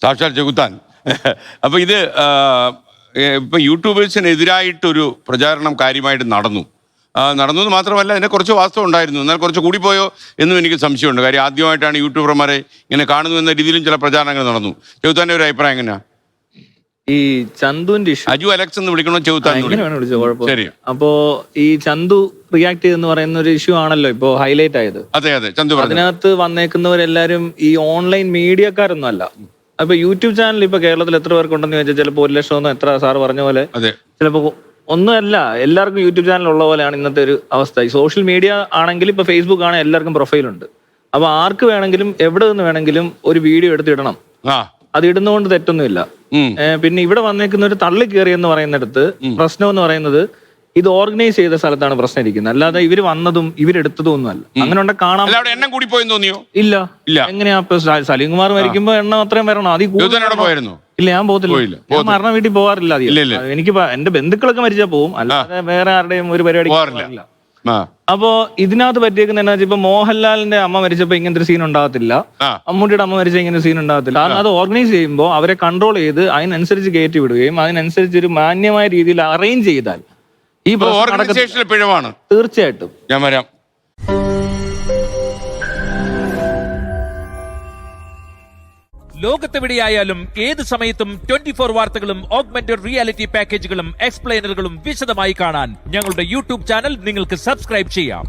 സാക്ഷാൽ ചെകുത്താൻ. അപ്പൊ ഇത് ഇപ്പൊ യൂട്യൂബേഴ്സിനെതിരായിട്ടൊരു പ്രചാരണം കാര്യമായിട്ട് നടന്നു എന്ന് മാത്രമല്ല അതിനെ കുറച്ച് വാസ്തവം ഉണ്ടായിരുന്നു. എന്നാൽ കുറച്ച് കൂടിപ്പോയോ എന്നും എനിക്ക് സംശയമുണ്ട്. കാര്യം ആദ്യമായിട്ടാണ് യൂട്യൂബർമാരെ ഇങ്ങനെ കാണുന്നു എന്ന രീതിയിലും ചില പ്രചാരണങ്ങൾ നടന്നു. ചെകുത്താന്റെ ഒരു അഭിപ്രായം എങ്ങനെയാ? ഈ ചന്തുവിന്റെ ഇഷ്യൂ അജു അലക്സ് എന്ന് വിളിക്കണോ ചെകുത്താൻ? ശരി. അപ്പോ ഈ ചന്തു റിയാക്ട് ചെയ്തെന്ന് പറയുന്ന ഒരു ഇഷ്യൂ ആണല്ലോ ഇപ്പോ ഹൈലൈറ്റ് ആയത്. അതെ ചന്തു. അതിനകത്ത് വന്നേക്കുന്നവരെല്ലാരും ഈ ഓൺലൈൻ മീഡിയക്കാരൊന്നും അല്ല. അപ്പൊ യൂട്യൂബ് ചാനൽ ഇപ്പൊ കേരളത്തിൽ എത്ര പേർക്കുണ്ടെന്ന് ചോദിച്ചാൽ ചിലപ്പോൾ 1 ലക്ഷം എത്ര സാറ് പറഞ്ഞ പോലെ ചിലപ്പോ ഒന്നുമല്ല. എല്ലാവർക്കും യൂട്യൂബ് ചാനൽ ഉള്ള പോലെയാണ് ഇന്നത്തെ ഒരു അവസ്ഥ. ഈ സോഷ്യൽ മീഡിയ ആണെങ്കിൽ ഇപ്പൊ ഫേസ്ബുക്ക് ആണെങ്കിൽ എല്ലാവർക്കും പ്രൊഫൈലുണ്ട്. അപ്പൊ ആർക്ക് വേണമെങ്കിലും എവിടെ നിന്ന് വേണമെങ്കിലും ഒരു വീഡിയോ എടുത്തിടണം. അത് ഇടുന്നതുകൊണ്ട് തെറ്റൊന്നുമില്ല. പിന്നെ ഇവിടെ വന്നേക്കുന്ന ഒരു തള്ളി കയറി എന്ന് പറയുന്നിടത്ത് പ്രശ്നം എന്ന് പറയുന്നത് ഇത് ഓർഗനൈസ് ചെയ്ത സ്ഥലത്താണ് പ്രശ്നം ഇരിക്കുന്നത്. അല്ലാതെ ഇവര് വന്നതും ഇവരെടുത്തതും ഒന്നുമല്ല. അങ്ങനെ ഉണ്ടെ കാണാൻ എണ്ണം കൂടി പോയെന്ന് തോന്നിയോ? ഇല്ല. എങ്ങനെയാ സലീംകുമാർ മരിക്കുമ്പോ എണ്ണം അത്രയും വരണോ? ഇല്ല, ഞാൻ പോകത്തില്ല. ഞാൻ മരണ വീട്ടിൽ പോകാറില്ല. എനിക്ക് എന്റെ ബന്ധുക്കളൊക്കെ മരിച്ചാൽ പോവും, അല്ലാതെ വേറെ ആരുടെയും ഒരു പരിപാടി പോകാറില്ല. അപ്പോ ഇതിനകത്ത് പറ്റിയേക്കുന്ന എന്നാ ഇപ്പൊ മോഹൻലാലിന്റെ അമ്മ മരിച്ചപ്പോ ഇങ്ങനത്തെ ഒരു സീൻ ഉണ്ടാകത്തില്ല, മമ്മൂട്ടിയുടെ അമ്മ മരിച്ച ഇങ്ങനെ സീൻ ഉണ്ടാകത്തില്ല. കാരണം അത് ഓർഗനൈസ് ചെയ്യുമ്പോൾ അവരെ കൺട്രോൾ ചെയ്ത് അതിനനുസരിച്ച് കയറ്റി വിടുകയും അതിനനുസരിച്ച് ഒരു മാന്യമായ രീതിയിൽ അറേഞ്ച് ചെയ്താൽ ഈ പിഴവാണ്. തീർച്ചയായിട്ടും. ഞാൻ വരാം. ലോകത്തെവിടെയായാലും ഏത് സമയത്തും 24 വാർത്തകളും ഓഗ്മെന്റഡ് റിയാലിറ്റി പാക്കേജുകളും എക്സ്പ്ലെയിനറുകളും വിശദമായി കാണാൻ ഞങ്ങളുടെ യൂട്യൂബ് ചാനൽ നിങ്ങൾക്ക് സബ്സ്ക്രൈബ് ചെയ്യാം.